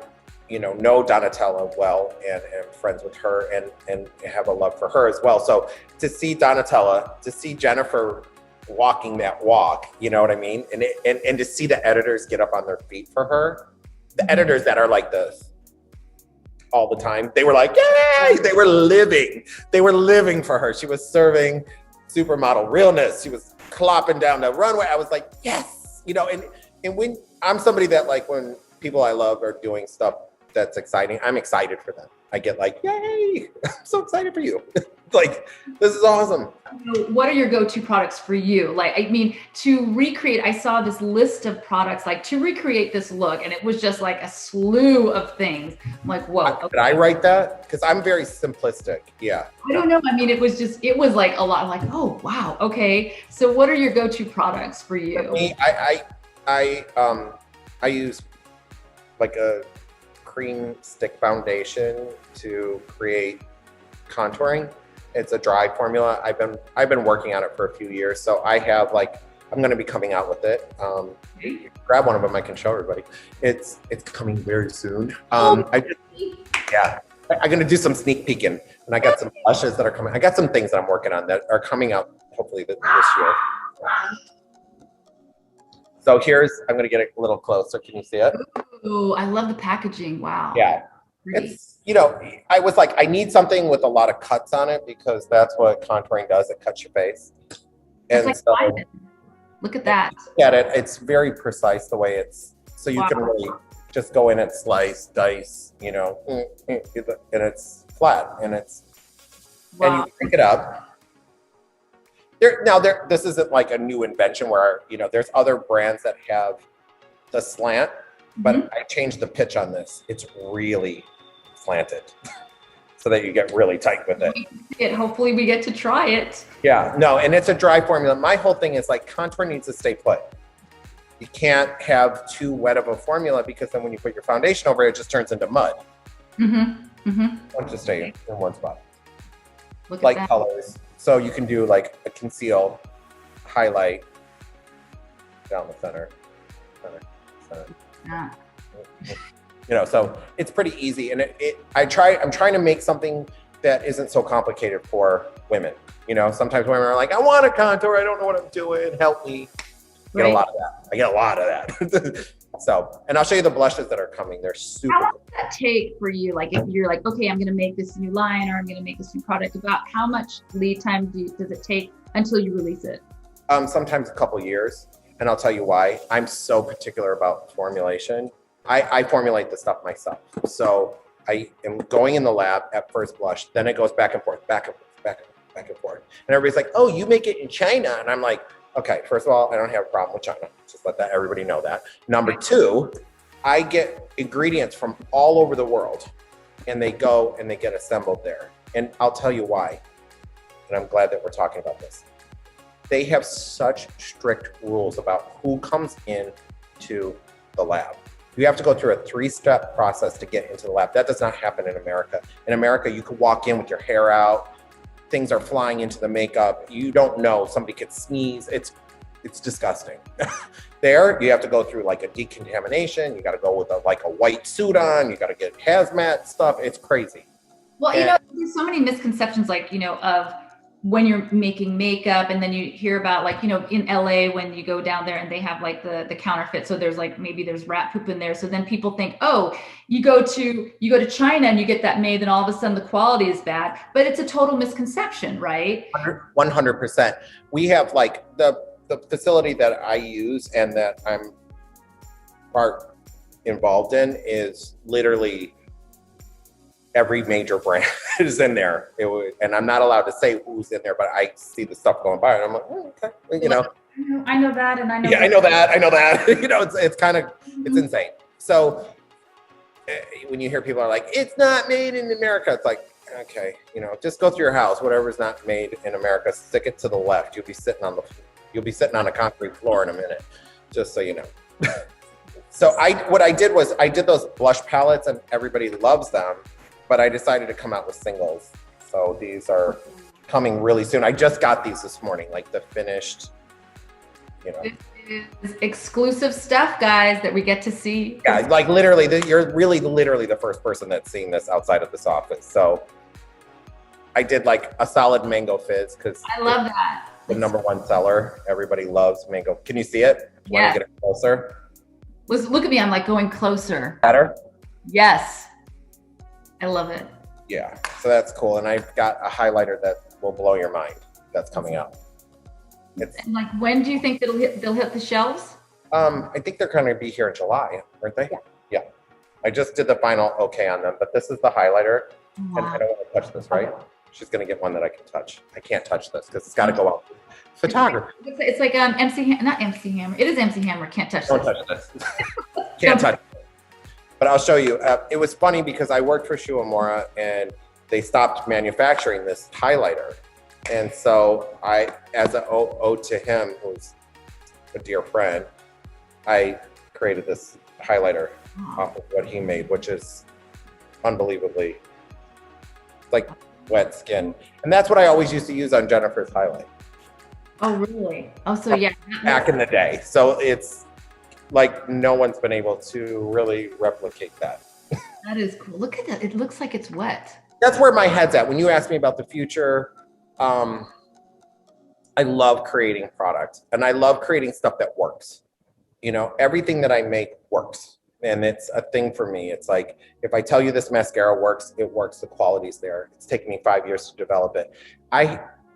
know Donatella well and am friends with her and have a love for her as well. So to see Donatella, to see Jennifer walking that walk, you know what I mean? And to see the editors get up on their feet for her, the editors that are like this all the time, they were like, yay! They were living for her. She was serving supermodel realness. She was clopping down the runway. I was like, yes, and when I'm somebody that like when people I love are doing stuff that's exciting, I'm excited for them. I get like, yay, I'm so excited for you. Like, this is awesome. What are your go-to products for you? Like, I mean, to recreate, I saw this list of products, like to recreate this look, and it was just like a slew of things. I'm like, whoa. Okay. Did I write that? Because I'm very simplistic. Yeah. I don't know. I mean, it was like a lot. I'm like, oh, wow. Okay. So what are your go-to products for you? For me, I use like a cream stick foundation to create contouring. It's a dry formula. I've been working on it for a few years, so I have I'm going to be coming out with it. Grab one of them. I can show everybody. It's coming very soon. I'm going to do some sneak peeking, and I got some blushes that are coming. I got some things that I'm working on that are coming out hopefully this year. So I'm going to get it a little closer. Can you see it? Oh, I love the packaging. Wow. Yeah. It's, I was like, I need something with a lot of cuts on it because that's what contouring does. It cuts your face. And like so, look at that. Look at it. It's very precise the way so you can really just go in and slice, dice, and it's flat and and you pick it up. This isn't like a new invention where, there's other brands that have the slant, but I changed the pitch on this. It's really slanted so that you get really tight with it. Hopefully we get to try it. Yeah, no, and it's a dry formula. My whole thing is like contour needs to stay put. You can't have too wet of a formula because then when you put your foundation over it, it just turns into mud. Want to stay in one spot. Look Light at that. colors. So you can do like a conceal, highlight down the center. Yeah. So it's pretty easy. And I'm trying to make something that isn't so complicated for women. Sometimes women are like, I want a contour. I don't know what I'm doing. Help me. I get a lot of that. So, and I'll show you the blushes that are coming. They're super. How long does that take for you? Like if you're like, okay, I'm going to make this new line or I'm going to make this new product, about how much lead time does it take until you release it? Sometimes a couple years. And I'll tell you why. I'm so particular about formulation. I formulate the stuff myself. So I am going in the lab at first blush, then it goes back and forth, back and forth, back and forth, back and forth. And everybody's like, oh, you make it in China. And I'm like, okay, first of all, I don't have a problem with China. Just let everybody know that. Number two, I get ingredients from all over the world and they go and they get assembled there. And I'll tell you why. And I'm glad that we're talking about this. They have such strict rules about who comes in to the lab. You have to go through a 3-step process to get into the lab. That does not happen in America. In America, you could walk in with your hair out. Things are flying into the makeup. You don't know. Somebody could sneeze. It's disgusting. There, you have to go through like a decontamination. You got to go with a white suit on. You got to get hazmat stuff. It's crazy. Well, there's so many misconceptions, of when you're making makeup, and then you hear about in LA when you go down there and they have like the counterfeit. So there's maybe there's rat poop in there. So then people think, oh, you go to China and you get that made, then all of a sudden the quality is bad. But it's a total misconception, right? 100%. We have the facility that I use and that I'm part involved in is literally every major brand is in there. And I'm not allowed to say who's in there, but I see the stuff going by and I'm like, oh, okay, you know. I know that, and I know. Yeah, that. I know that. You know, it's kind of, it's insane. So when you hear people are like, it's not made in America, it's like, okay, you know, just go through your house, whatever's not made in America, stick it to the left. You'll be sitting on a concrete floor in a minute, just so you know. So what I did was I did those blush palettes and everybody loves them, but I decided to come out with singles. So these are coming really soon. I just got these this morning, like the finished, you know. This is exclusive stuff, guys, that we get to see. Yeah, like literally, you're really literally the first person that's seen this outside of this office. So I did like a solid mango fizz because I love that. The #1 seller. Everybody loves mango. Can you see it? Yeah. Want to get it closer? Look at me. I'm like going closer. Better? Yes. I love it. Yeah. So that's cool. And I've got a highlighter that will blow your mind. That's coming out. And like, when do you think they'll hit the shelves? I think they're going to be here in July, aren't they? Yeah. I just did the final okay on them, but this is the highlighter. Wow. And I don't want to touch this, right? She's going to get one that I can touch. I can't touch this because it's got to go out. Photography. It's like not MC Hammer. It is MC Hammer. Can't touch this. Don't touch this. Can't touch it. But I'll show you. It was funny because I worked for Shuamura and they stopped manufacturing this highlighter. And so I, as an ode to him, who's a dear friend, I created this highlighter off of what he made, which is unbelievably like wet skin. And that's what I always used to use on Jennifer's highlight. Oh, really? Oh, so yeah. Back in the day. So it's like no one's been able to really replicate that. That is cool. Look at that. It looks like it's wet. That's where my head's at. When you ask me about the future, I love creating product and I love creating stuff that works. You know, everything that I make works. And it's a thing for me. It's like, if I tell you this mascara works, it works. The quality's there. It's taken me 5 years to develop it.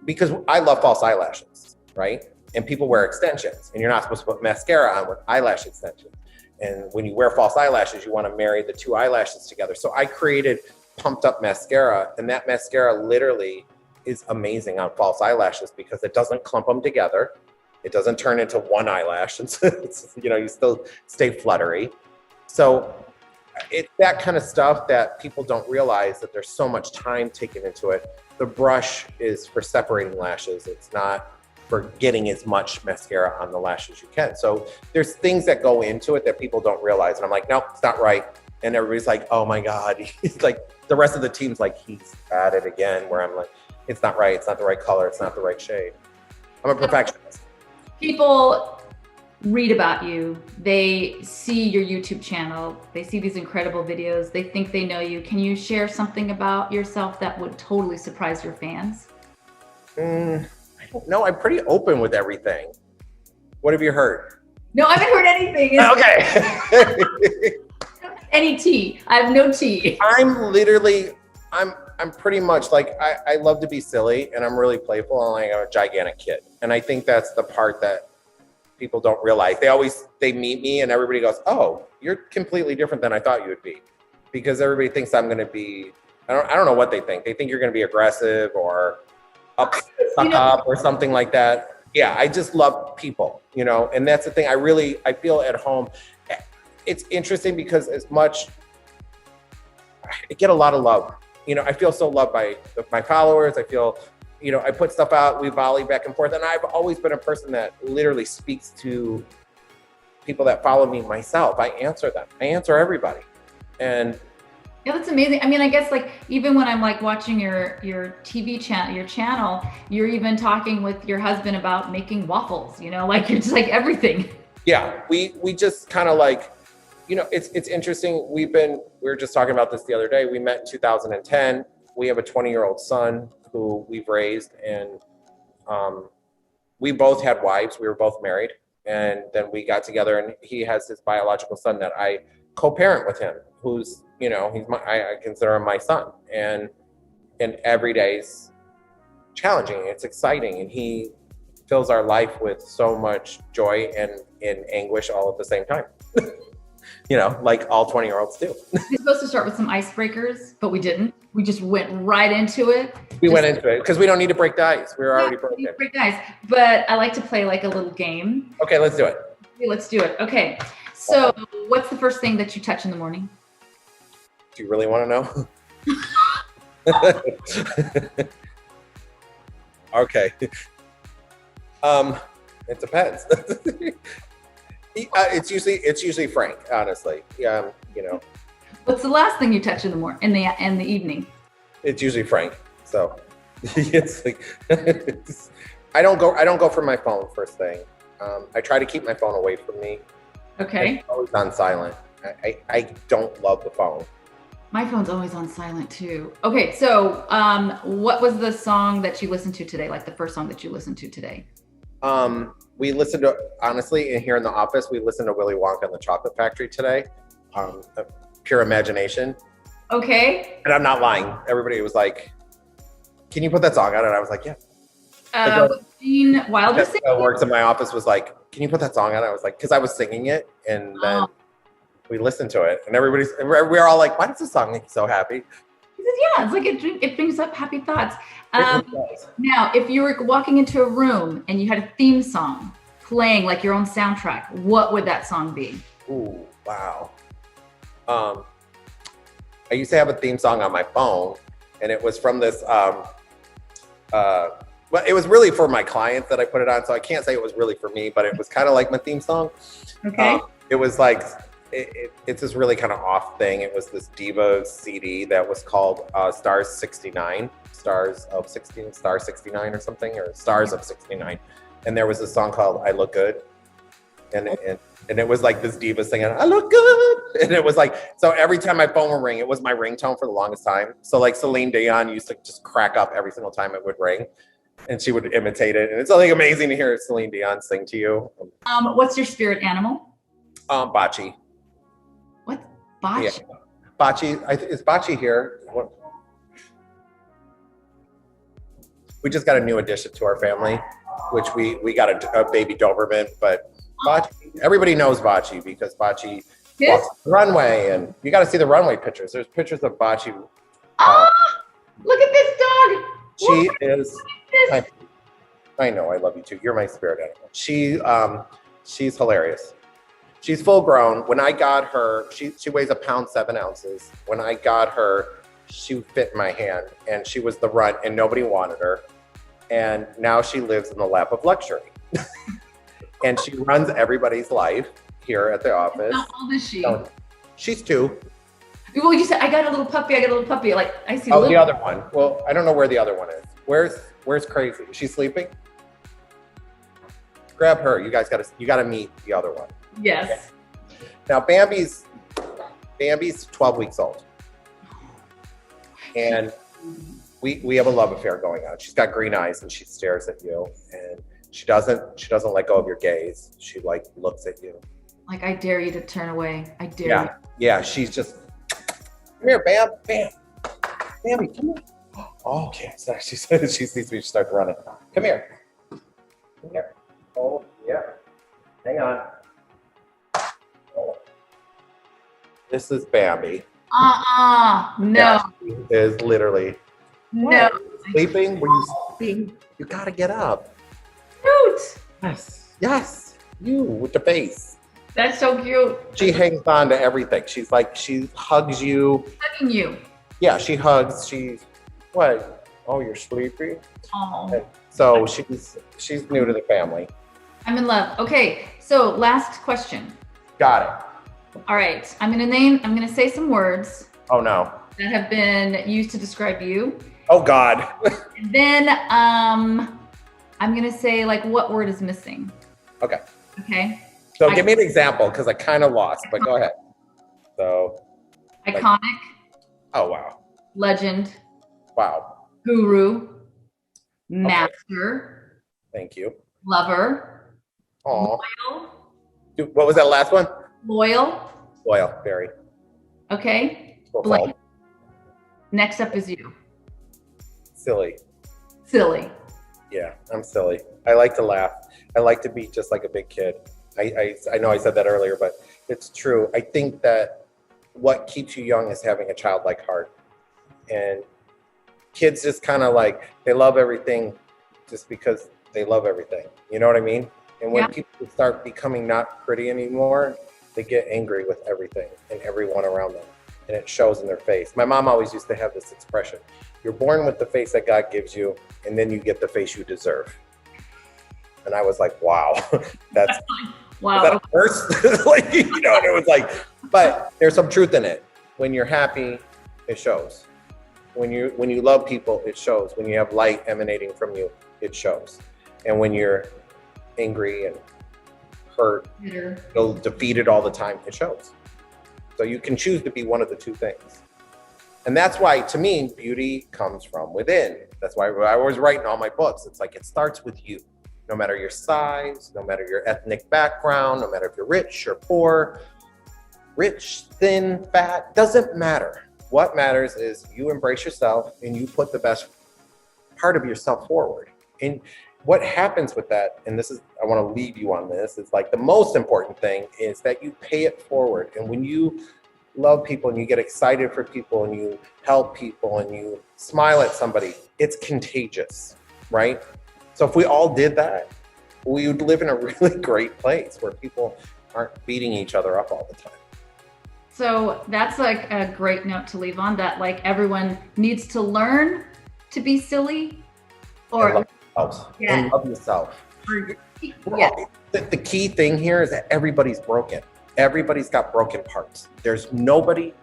Because I love false eyelashes, right? And people wear extensions and you're not supposed to put mascara on with eyelash extensions. And when you wear false eyelashes, you want to marry the two eyelashes together. So I created pumped up mascara, and that mascara literally is amazing on false eyelashes because it doesn't clump them together. It doesn't turn into one eyelash. It's, you know, you still stay fluttery. So it's that kind of stuff that people don't realize that there's so much time taken into it. The brush is for separating lashes. It's not for getting as much mascara on the lash as you can. So there's things that go into it that people don't realize. And I'm like, nope, it's not right. And everybody's like, oh my God. He's like, the rest of the team's like, he's at it again, where I'm like, it's not right. It's not the right color. It's not the right shade. I'm a perfectionist. People read about you. They see your YouTube channel. They see these incredible videos. They think they know you. Can you share something about yourself that would totally surprise your fans? I don't know. I'm pretty open with everything. What have you heard? No, I haven't heard anything. Okay. Any tea. I have no tea. I'm pretty much like, I love to be silly and I'm really playful and like I'm a gigantic kid. And I think that's the part that people don't realize. They meet me and everybody goes, oh, you're completely different than I thought you would be. Because everybody thinks I'm going to be, I don't know what they think. They think you're going to be aggressive or up or something like that. Yeah, I just love people, you know, and that's the thing. I feel at home. It's interesting because I get a lot of love. You know, I feel so loved by my followers. I feel, you know, I put stuff out, we volley back and forth. And I've always been a person that literally speaks to people that follow me myself. I answer them. I answer everybody. And yeah, that's amazing. I mean, I guess like even when I'm like watching your TV channel, you're even talking with your husband about making waffles, you know, like you're just like everything. Yeah, we just kind of like, you know, it's interesting. We were just talking about this the other day. We met in 2010. We have a 20-year-old son who we've raised, and we both had wives. We were both married, and then we got together, and he has his biological son that I co-parent with him, who's, you know, I consider him my son, and every day's challenging. It's exciting, and he fills our life with so much joy and in anguish all at the same time. you know, like all 20-year-olds do. We're supposed to start with some icebreakers, but we didn't. We just went right into it. We went into it because we don't need to break the ice. We were already broken. Break the ice. But I like to play like a little game. Okay, let's do it. Okay, let's do it. Okay. So what's the first thing that you touch in the morning? Do you really want to know? Okay. It depends. It's usually Frank, honestly. Yeah, you know. What's the last thing you touch in the in the evening? It's usually Frank. So it's like I don't go for my phone first thing. I try to keep my phone away from me. Okay. It's always on silent. I don't love the phone. My phone's always on silent too. Okay, so what was the song that you listened to today? Like the first song that you listened to today? We listened to, honestly, here in the office, we listened to Willy Wonka and the Chocolate Factory today. Pure imagination. Okay. And I'm not lying. Everybody was like, "Can you put that song on?" And I was like, "Yeah." Gene Wilder singing? Works in my office was like, "Can you put that song on?" I was like, because I was singing it, and then we listened to it, and we're all like, "Why does this song make you so happy?" He says, "Yeah, it's like it brings up happy thoughts." Now, if you were walking into a room and you had a theme song playing, like your own soundtrack, what would that song be? Ooh, wow. I used to have a theme song on my phone, and it was from this. Well, it was really for my clients that I put it on, so I can't say it was really for me, but it was kind of like my theme song. Okay. It was like it's this really kind of off thing. It was this diva CD that was called Stars 69, Stars of 16, Star 69 or something, or Stars of 69. And there was a song called I Look Good. And it was like this diva singing, I look good. And it was like, so every time my phone would ring, it was my ringtone for the longest time. So like Celine Dion used to just crack up every single time it would ring. And she would imitate it. And it's something amazing to hear Celine Dion sing to you. What's your spirit animal? Bocce. What? Bocce? Yeah. Bocce, is Bocce here? We just got a new addition to our family, which we got a baby Doberman, but Bocce, everybody knows Bocce because Bocce walks the runway, and you got to see the runway pictures. There's pictures of Bocce. Look at this dog. She is. I know, I love you too. You're my spirit animal. She's hilarious. She's full grown. When I got her, she weighs 1 pound 7 ounces. When I got her, she fit in my hand, and she was the runt, and nobody wanted her. And now she lives in the lap of luxury. And she runs everybody's life here at the office. How old is she? So, she's 2. Well, you said, I got a little puppy. Like, I see. Oh, the other one. Well, I don't know where the other one is. Where's Crazy? Is she sleeping? Grab her. You gotta meet the other one. Yes. Okay. Now Bambi's 12 weeks old. And we have a love affair going on. She's got green eyes and she stares at you, and she doesn't let go of your gaze. She like looks at you. Like, I dare you to turn away. I dare you. Yeah, she's just, come here, Bam, Bambi, come here. Oh, okay, so she says she sees me, she starts running. Come here. Oh, yeah. Hang on. Oh. This is Bambi. No. Yeah, she is literally. No. Sleeping? Were you sleeping? You gotta get up. Cute. Yes. You with the face. That's so cute. She hangs on to everything. She's like, she hugs you. Hugging you. Yeah, she hugs. What? Oh, you're sleepy? Oh. So she's new to the family. I'm in love. Okay, so last question. Got it. All right, I'm gonna say some words. Oh no. That have been used to describe you. Oh God. And then I'm gonna say like what word is missing. Okay. Okay. So give me an example because I kind of lost, but go ahead. So. Iconic. Oh wow. Legend. Wow. Guru. Master. Thank you. Lover. Oh. Loyal. What was that last one? Loyal. Loyal. Very. Okay. Well, Blank. Next up is you. Silly. Silly. Yeah, I'm silly. I like to laugh. I like to be just like a big kid. I know I said that earlier, but It's true. I think that what keeps you young is having a childlike heart. And kids just kind of like, they love everything just because they love everything. You know what I mean? And when people start becoming not pretty anymore, they get angry with everything and everyone around them. And it shows in their face. My mom always used to have this expression: you're born with the face that God gives you, and then you get the face you deserve. And I was like, wow, that's wow. Is that a verse? Like, you know, and it was like, but there's some truth in it. When you're happy, it shows. When you love people, it shows. When you have light emanating from you, it shows. And when you're angry and hurt, feel defeated all the time, it shows. So you can choose to be one of the two things. And that's why, to me, beauty comes from within. That's why I was writing all my books. It's like, it starts with you. No matter your size, no matter your ethnic background, no matter if you're rich or poor, rich, thin, fat, doesn't matter. What matters is you embrace yourself and you put the best part of yourself forward. And what happens with that, and this is, I want to leave you on this, is like the most important thing is that you pay it forward. And when you love people and you get excited for people and you help people and you smile at somebody, it's contagious, right? So if we all did that, we would live in a really great place where people aren't beating each other up all the time. So that's like a great note to leave on, that like everyone needs to learn to be silly or and love yourself. The key thing here is that everybody's broken. Everybody's got broken parts. There's nobody,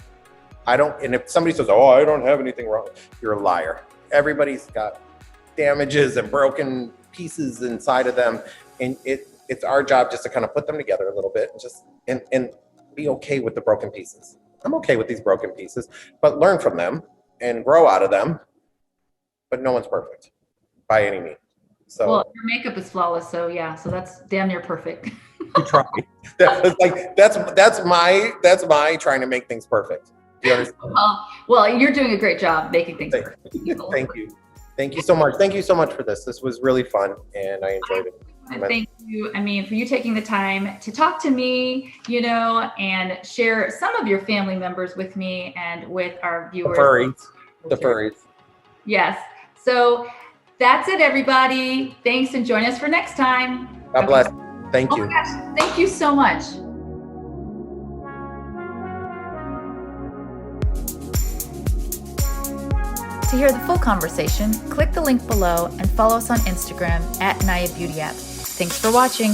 and if somebody says, oh, I don't have anything wrong, you're a liar. Everybody's got damages and broken pieces inside of them. And it's our job just to kind of put them together a little bit and just, and be okay with the broken pieces. I'm okay with these broken pieces, but learn from them and grow out of them. But no one's perfect by any means. So, well, your makeup is flawless, so yeah, so that's damn near perfect. You try. That's my trying to make things perfect. Do you understand? Well, you're doing a great job making things perfect. Thank you. Thank you so much. Thank you so much for this. This was really fun, and I enjoyed it. Thank you. I mean, for you taking the time to talk to me, you know, and share some of your family members with me and with our viewers. The furries. Yes. So that's it, everybody. Thanks, and join us for next time. God bless. Thank you. Oh my gosh, thank you so much. To hear the full conversation, click the link below and follow us on Instagram @NayaBeautyApp. Thanks for watching.